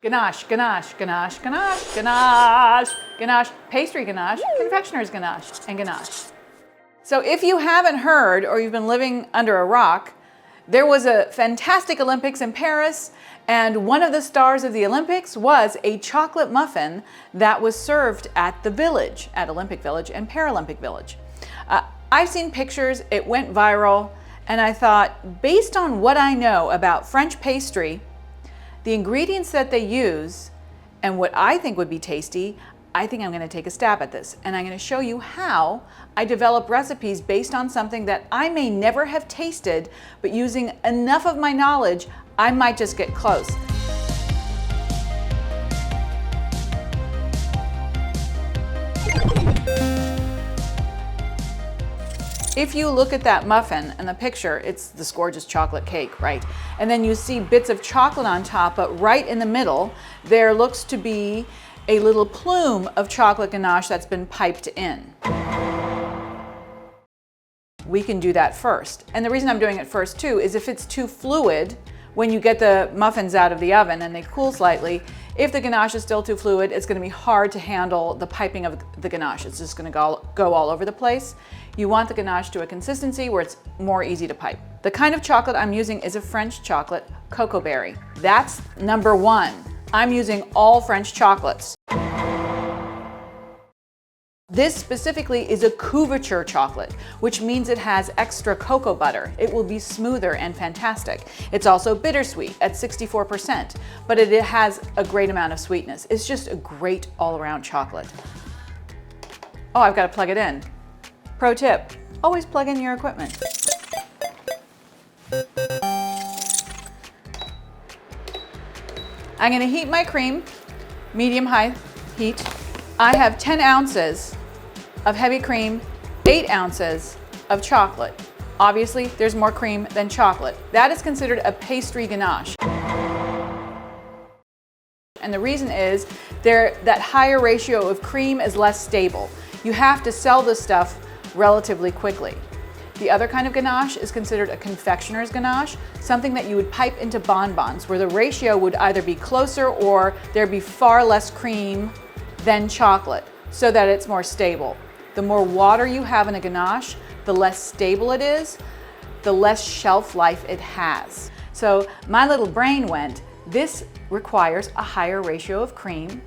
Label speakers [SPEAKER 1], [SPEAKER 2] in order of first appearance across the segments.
[SPEAKER 1] Ganache, ganache, ganache, ganache, ganache, ganache, pastry ganache, confectioner's ganache, and ganache. So if you haven't heard or you've been living under a rock, there was a fantastic Olympics in Paris, and one of the stars of the Olympics was a chocolate muffin that was served at the Village, at Olympic Village and Paralympic Village. I've seen pictures, it went viral, and I thought, based on what I know about French pastry, the ingredients that they use, and what I think would be tasty, I think I'm going to take a stab at this. And I'm going to show you how I develop recipes based on something that I may never have tasted, but using enough of my knowledge, I might just get close. If you look at that muffin in the picture, it's this gorgeous chocolate cake, right? And then you see bits of chocolate on top, but right in the middle, there looks to be a little plume of chocolate ganache that's been piped in. We can do that first. And the reason I'm doing it first too is if it's too fluid, when you get the muffins out of the oven and they cool slightly, if the ganache is still too fluid, it's going to be hard to handle the piping of the ganache. It's just going to go all over the place. You want the ganache to a consistency where it's more easy to pipe. The kind of chocolate I'm using is a French chocolate, Cacao Barry. That's number one. I'm using all French chocolates. This specifically is a couverture chocolate, which means it has extra cocoa butter. It will be smoother and fantastic. It's also bittersweet at 64%, but it has a great amount of sweetness. It's just a great all-around chocolate. Oh, I've got to plug it in. Pro tip, always plug in your equipment. I'm going to heat my cream, medium-high heat. I have 10 ounces of heavy cream, 8 ounces of chocolate. Obviously, there's more cream than chocolate. That is considered a pastry ganache. And the reason is that higher ratio of cream is less stable. You have to sell this stuff relatively quickly. The other kind of ganache is considered a confectioner's ganache, something that you would pipe into bonbons, where the ratio would either be closer or there'd be far less cream than chocolate, so that it's more stable. The more water you have in a ganache, the less stable it is, the less shelf life it has. So my little brain went, this requires a higher ratio of cream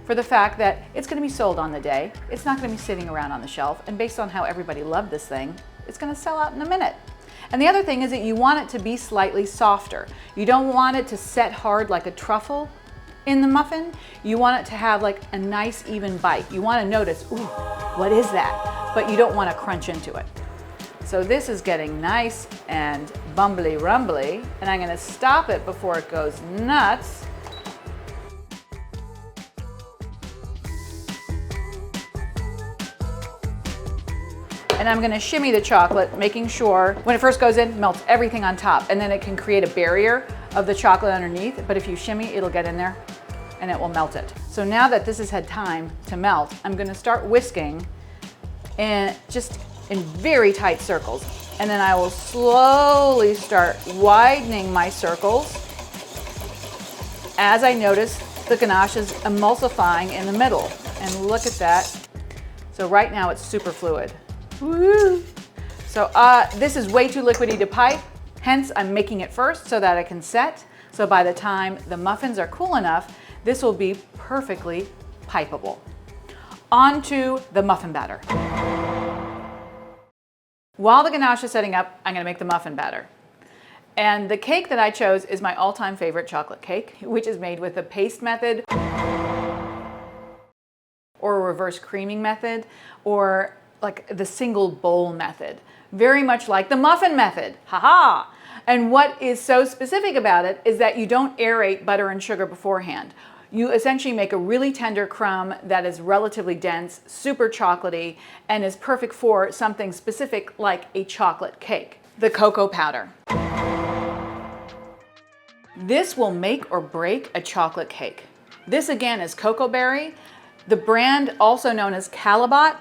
[SPEAKER 1] for the fact that it's going to be sold on the day. It's not going to be sitting around on the shelf, and based on how everybody loved this thing, it's going to sell out in a minute. And the other thing is that you want it to be slightly softer. You don't want it to set hard like a truffle in the muffin. You want it to have like a nice even bite. You want to notice, ooh, what is that? But you don't want to crunch into it. So this is getting nice and bumbly rumbly, and I'm going to stop it before it goes nuts. And I'm going to shimmy the chocolate, making sure when it first goes in, melts everything on top, and then it can create a barrier of the chocolate underneath. But if you shimmy, it'll get in there and it will melt it. So now that this has had time to melt, I'm going to start whisking and just in very tight circles. And then I will slowly start widening my circles as I notice the ganache is emulsifying in the middle. And look at that. So right now it's super fluid. Woo! So this is way too liquidy to pipe, hence I'm making it first so that it can set. So by the time the muffins are cool enough, this will be perfectly pipeable. On to the muffin batter. While the ganache is setting up, I'm going to make the muffin batter. And the cake that I chose is my all-time favorite chocolate cake, which is made with the paste method or a reverse creaming method, or like the single bowl method, very much like the muffin method, haha. And what is so specific about it is that you don't aerate butter and sugar beforehand. You essentially make a really tender crumb that is relatively dense, super chocolatey, and is perfect for something specific like a chocolate cake. The cocoa powder. This will make or break a chocolate cake. This again is Cacao Barry, the brand also known as Calabat,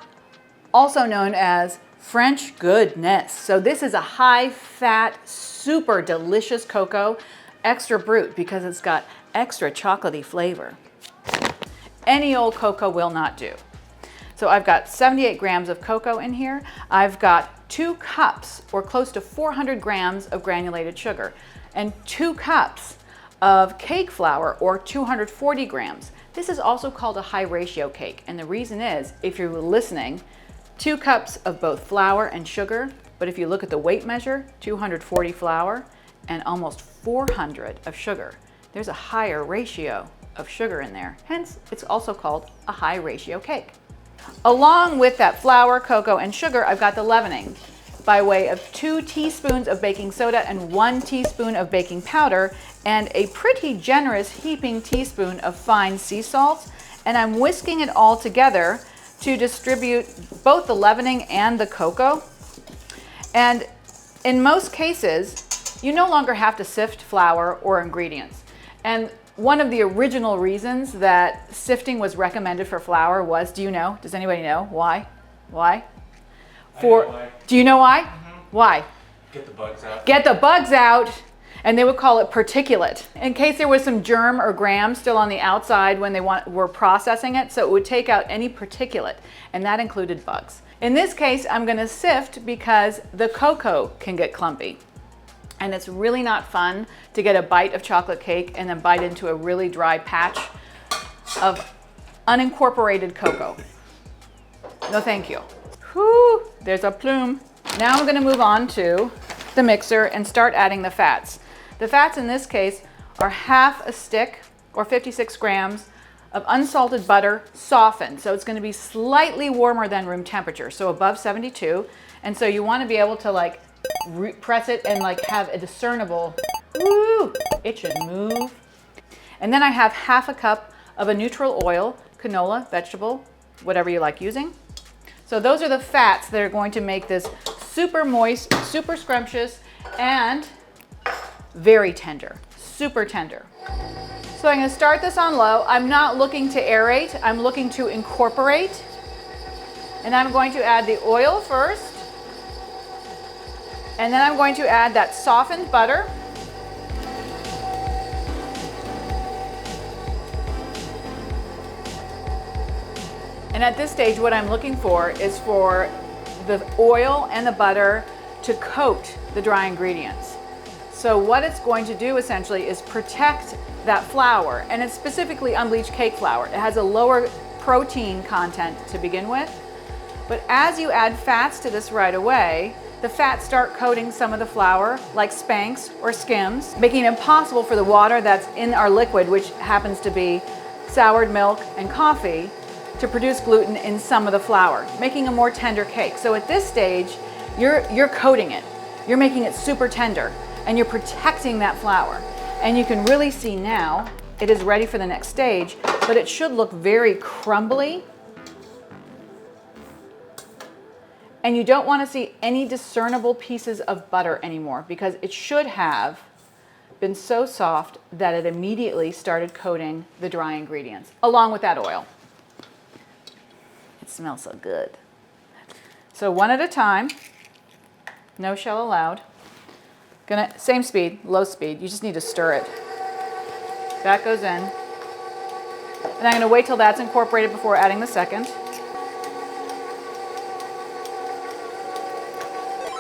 [SPEAKER 1] also known as French goodness. So this is a high-fat, super delicious cocoa, extra brute because it's got extra chocolatey flavor. Any old cocoa will not do. So I've got 78 grams of cocoa in here. I've got 2 cups or close to 400 grams of granulated sugar and 2 cups of cake flour or 240 grams. This is also called a high ratio cake. And the reason is, if you're listening, 2 cups of both flour and sugar, but if you look at the weight measure, 240 flour and almost 400 of sugar. There's a higher ratio of sugar in there. Hence, it's also called a high ratio cake. Along with that flour, cocoa, and sugar, I've got the leavening by way of 2 teaspoons of baking soda and 1 teaspoon of baking powder and a pretty generous heaping teaspoon of fine sea salt. And I'm whisking it all together to distribute both the leavening and the cocoa. And in most cases, you no longer have to sift flour or ingredients. And one of the original reasons that sifting was recommended for flour was, do you know? Does anybody know why? Why?
[SPEAKER 2] Why.
[SPEAKER 1] Do you know why?
[SPEAKER 2] Mm-hmm.
[SPEAKER 1] Why?
[SPEAKER 2] Get the bugs out.
[SPEAKER 1] Get the bugs out. And they would call it particulate, in case there was some germ or gram still on the outside when they were processing it, so it would take out any particulate, and that included bugs. In this case, I'm going to sift because the cocoa can get clumpy. And it's really not fun to get a bite of chocolate cake and then bite into a really dry patch of unincorporated cocoa. No thank you. Whew, there's a plume. Now I'm going to move on to the mixer and start adding the fats. The fats in this case are half a stick or 56 grams of unsalted butter softened. So it's going to be slightly warmer than room temperature, so above 72. And so you want to be able to like press it and like have a discernible, woo, it should move. And then I have half a cup of a neutral oil, canola, vegetable, whatever you like using. So those are the fats that are going to make this super moist, super scrumptious, and very tender, super tender. So I'm going to start this on low. I'm not looking to aerate, I'm looking to incorporate. And I'm going to add the oil first. And then I'm going to add that softened butter. And at this stage, what I'm looking for is for the oil and the butter to coat the dry ingredients. So what it's going to do essentially is protect that flour, and it's specifically unbleached cake flour. It has a lower protein content to begin with, but as you add fats to this right away, the fats start coating some of the flour like Spanx or Skims, making it impossible for the water that's in our liquid, which happens to be soured milk and coffee, to produce gluten in some of the flour, making a more tender cake. So at this stage, you're coating it. You're making it super tender, and you're protecting that flour. And you can really see now, it is ready for the next stage, but it should look very crumbly. And you don't want to see any discernible pieces of butter anymore, because it should have been so soft that it immediately started coating the dry ingredients, along with that oil. It smells so good. So one at a time, no shell allowed. Same speed, low speed, you just need to stir it. That goes in. And I'm going to wait till that's incorporated before adding the second.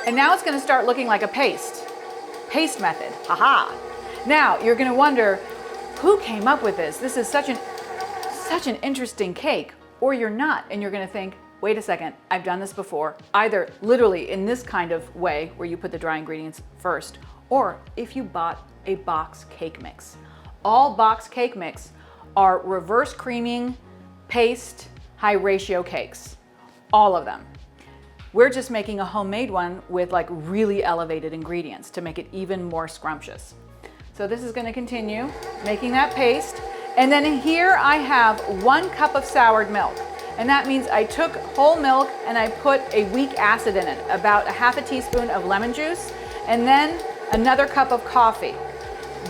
[SPEAKER 1] And now it's going to start looking like a paste. Paste method, haha. Now you're going to wonder, who came up with this? This is such an interesting cake. Or you're not, and you're going to think, wait a second, I've done this before. Either literally in this kind of way, where you put the dry ingredients first, or if you bought a box cake mix. All box cake mix are reverse creaming, paste, high ratio cakes. All of them. We're just making a homemade one with like really elevated ingredients to make it even more scrumptious. So this is going to continue making that paste. And then here I have 1 cup of soured milk. And that means I took whole milk and I put a weak acid in it, about a half a teaspoon of lemon juice, and then another cup of coffee.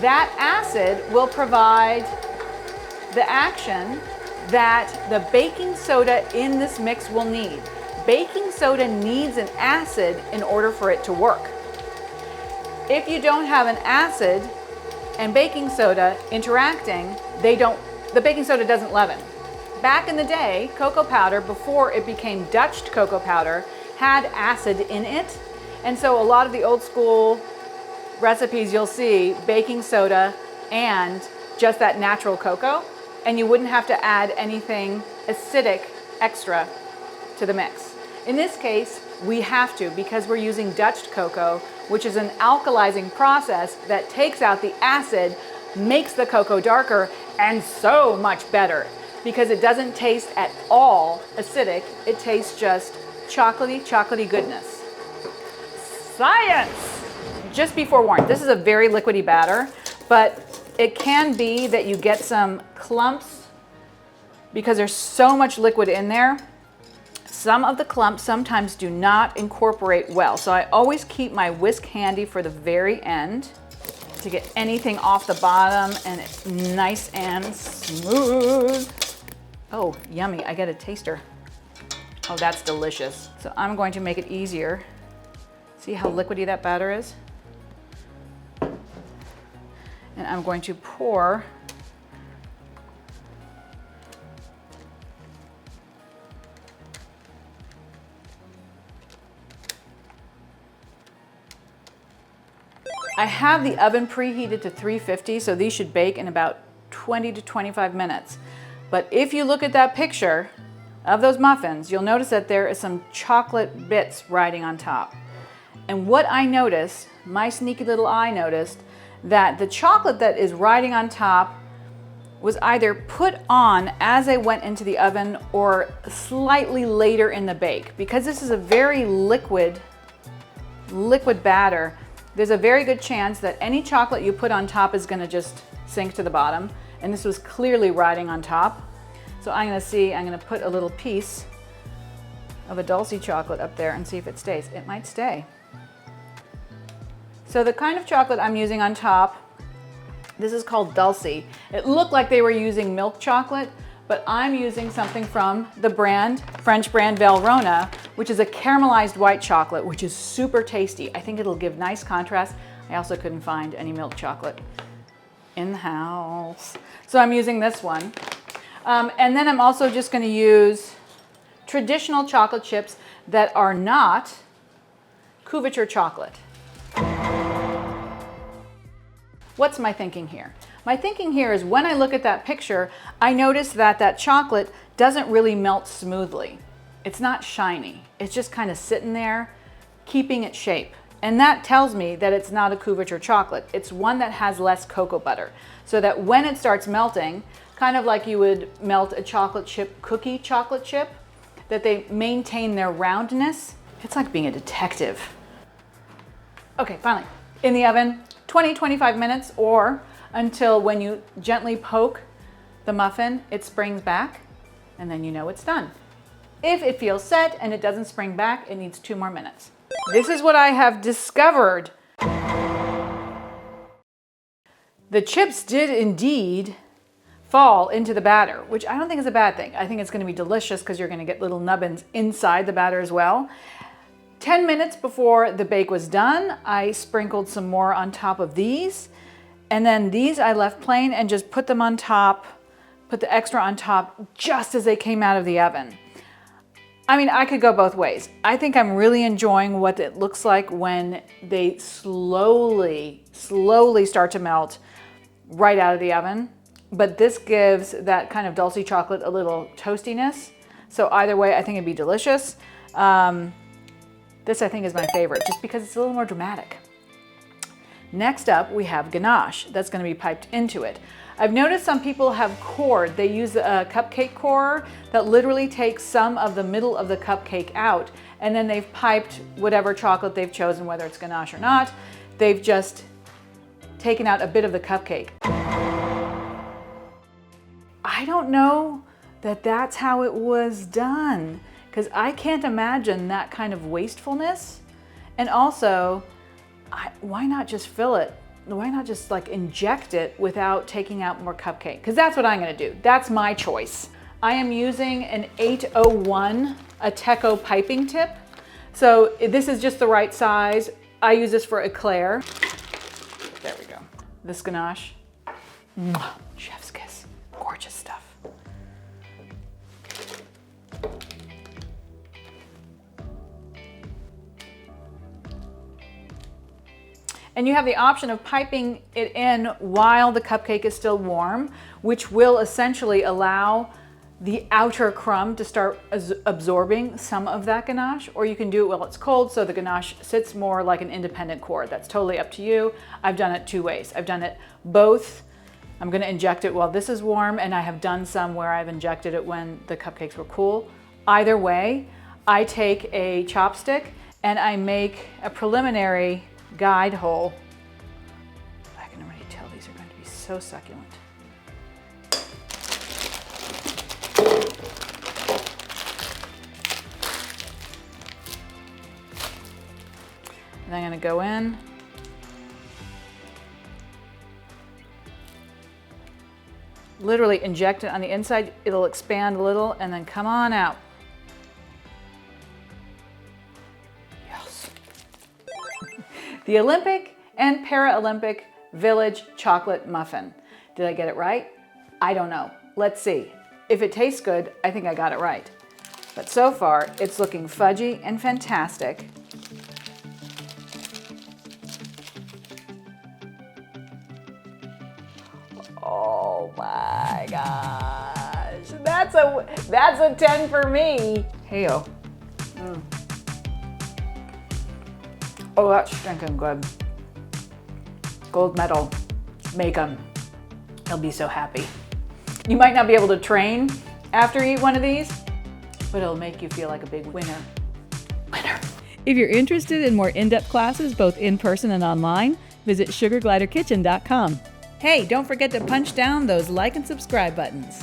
[SPEAKER 1] That acid will provide the action that the baking soda in this mix will need. Baking soda needs an acid in order for it to work. If you don't have an acid, and baking soda interacting, the baking soda doesn't leaven. Back in the day, cocoa powder, before it became Dutched cocoa powder, had acid in it. And so a lot of the old school recipes you'll see baking soda and just that natural cocoa, and you wouldn't have to add anything acidic extra to the mix. In this case, we have to, because we're using Dutched cocoa, which is an alkalizing process that takes out the acid, makes the cocoa darker and so much better, because it doesn't taste at all acidic. It tastes just chocolatey goodness. Science! Just be forewarned, this is a very liquidy batter, but it can be that you get some clumps because there's so much liquid in there. Some of the clumps sometimes do not incorporate well, so I always keep my whisk handy for the very end to get anything off the bottom and it's nice and smooth. Oh, yummy, I get a taster. Oh, that's delicious. So I'm going to make it easier. See how liquidy that batter is? And I'm going to pour I have the oven preheated to 350, so these should bake in about 20 to 25 minutes. But if you look at that picture of those muffins, you'll notice that there is some chocolate bits riding on top. And what I noticed, my sneaky little eye noticed, that the chocolate that is riding on top was either put on as they went into the oven or slightly later in the bake. Because this is a very liquid batter, there's a very good chance that any chocolate you put on top is gonna just sink to the bottom. And this was clearly riding on top. So I'm gonna put a little piece of a Dulce chocolate up there and see if it stays. It might stay. So the kind of chocolate I'm using on top, this is called Dulce. It looked like they were using milk chocolate, but I'm using something from the brand, French brand Valrhona, which is a caramelized white chocolate, which is super tasty. I think it'll give nice contrast. I also couldn't find any milk chocolate in the house. So I'm using this one. And then I'm also just gonna use traditional chocolate chips that are not couverture chocolate. What's my thinking here? My thinking here is when I look at that picture, I notice that that chocolate doesn't really melt smoothly. It's not shiny. It's just kind of sitting there, keeping its shape. And that tells me that it's not a couverture chocolate. It's one that has less cocoa butter. So that when it starts melting, kind of like you would melt a chocolate chip cookie chocolate chip, that they maintain their roundness. It's like being a detective. Okay, finally, in the oven, 20-25 minutes, or until when you gently poke the muffin, it springs back, and then you know it's done. If it feels set and it doesn't spring back, it needs 2 more minutes. This is what I have discovered. The chips did indeed fall into the batter, which I don't think is a bad thing. I think it's gonna be delicious because you're gonna get little nubbins inside the batter as well. 10 minutes before the bake was done, I sprinkled some more on top of these. And then these I left plain and just put them on top, put the extra on top just as they came out of the oven. I mean, I could go both ways. I think I'm really enjoying what it looks like when they slowly start to melt right out of the oven. But this gives that kind of Dulce chocolate a little toastiness. So either way, I think it'd be delicious. This I think is my favorite just because it's a little more dramatic. Next up, we have ganache that's going to be piped into it. I've noticed some people have cored. They use a cupcake corer that literally takes some of the middle of the cupcake out, and then they've piped whatever chocolate they've chosen, whether it's ganache or not. They've just taken out a bit of the cupcake. I don't know that that's how it was done, because I can't imagine that kind of wastefulness. And also, why not just fill it? Why not just like inject it without taking out more cupcake? Because that's what I'm gonna do. That's my choice. I am using an 801 Ateco piping tip. So this is just the right size. I use this for eclair. There we go. this ganache. Chef's kiss. Gorgeous stuff. And you have the option of piping it in while the cupcake is still warm, which will essentially allow the outer crumb to start absorbing some of that ganache, or you can do it while it's cold so the ganache sits more like an independent core. That's totally up to you. I've done it 2 ways. I've done it both. I'm gonna inject it while this is warm, and I have done some where I've injected it when the cupcakes were cool. Either way, I take a chopstick and I make a preliminary guide hole. I can already tell these are going to be so succulent. And I'm going to go in. Literally inject it on the inside. It'll expand a little and then come on out. Yes. The Olympic and Paralympic Village Chocolate Muffin. Did I get it right? I don't know. Let's see. If it tastes good, I think I got it right. But so far, it's looking fudgy and fantastic. Oh my gosh. That's a 10 for me. Hey-o. Oh, that's stinking good. Gold medal. Make them. They'll be so happy. You might not be able to train after you eat one of these, but it'll make you feel like a big winner. Winner.
[SPEAKER 3] If you're interested in more in-depth classes, both in person and online, visit sugargliderkitchen.com.
[SPEAKER 1] Hey, don't forget to punch down those like and subscribe buttons.